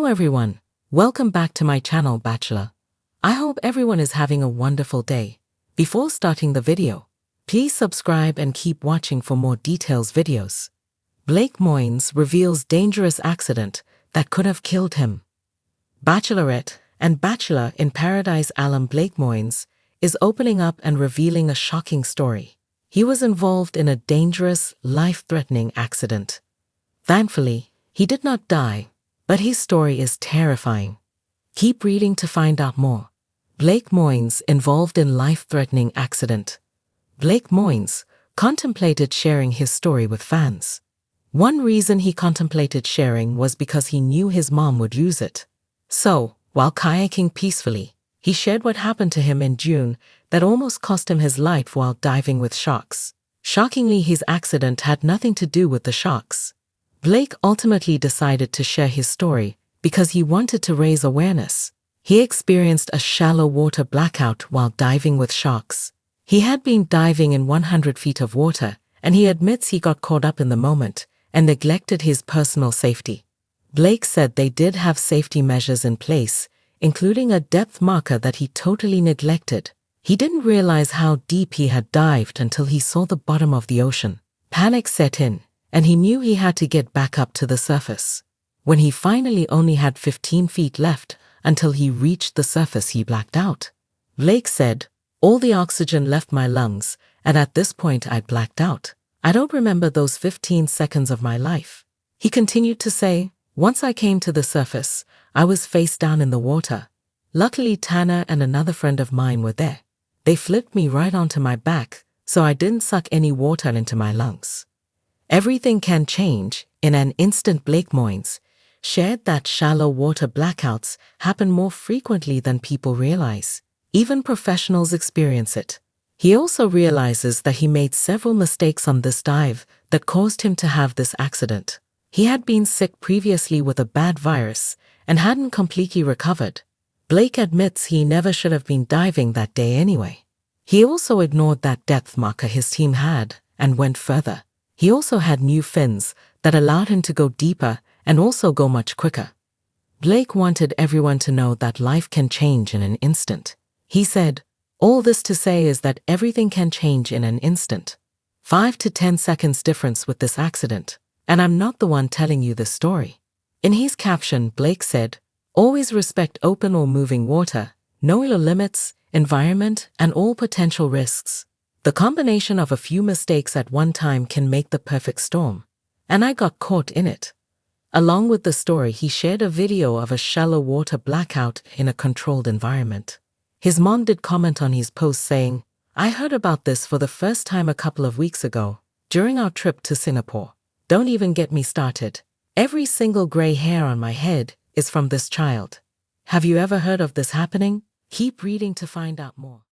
everyone, welcome back to my channel Bachelor. I hope everyone is having a wonderful day. Before starting the video, please subscribe and keep watching for more details videos. Blake Moynes reveals dangerous accident that could have killed him. Bachelorette and Bachelor in Paradise alum Blake Moynes is opening up and revealing a shocking story. He was involved in a dangerous, life-threatening accident. Thankfully, he did not die, but his story is terrifying. Keep reading to find out more. Blake Moynes involved in life-threatening accident. Blake Moynes contemplated sharing his story with fans. One reason he contemplated sharing was because he knew his mom would use it. So, while kayaking peacefully, he shared what happened to him in June that almost cost him his life while diving with sharks. Shockingly, his accident had nothing to do with the sharks. Blake ultimately decided to share his story because he wanted to raise awareness. He experienced a shallow water blackout while diving with sharks. He had been diving in 100 feet of water, and he admits he got caught up in the moment and neglected his personal safety. Blake said they did have safety measures in place, including a depth marker that he totally neglected. He didn't realize how deep he had dived until he saw the bottom of the ocean. Panic set in, and he knew he had to get back up to the surface. When he finally only had 15 feet left until he reached the surface, he blacked out. Blake said, "All the oxygen left my lungs, and at this point I blacked out. I don't remember those 15 seconds of my life." He continued to say, "Once I came to the surface, I was face down in the water. Luckily, Tanner and another friend of mine were there. They flipped me right onto my back, so I didn't suck any water into my lungs." Everything can change in an instant. Blake Moynes shared that shallow water blackouts happen more frequently than people realize. Even professionals experience it. He also realizes that he made several mistakes on this dive that caused him to have this accident. He had been sick previously with a bad virus and hadn't completely recovered. Blake admits he never should have been diving that day anyway. He also ignored that depth marker his team had and went further. He also had new fins that allowed him to go deeper and also go much quicker. Blake wanted everyone to know that life can change in an instant. He said, "All this to say is that everything can change in an instant. 5 to 10 seconds difference with this accident, and I'm not the one telling you this story." In his caption, Blake said, "Always respect open or moving water, know your limits, environment, and all potential risks. The combination of a few mistakes at one time can make the perfect storm, and I got caught in it." Along with the story, he shared a video of a shallow water blackout in a controlled environment. His mom did comment on his post saying, "I heard about this for the first time a couple of weeks ago, during our trip to Singapore. Don't even get me started. Every single gray hair on my head is from this child. Have you ever heard of this happening?" Keep reading to find out more.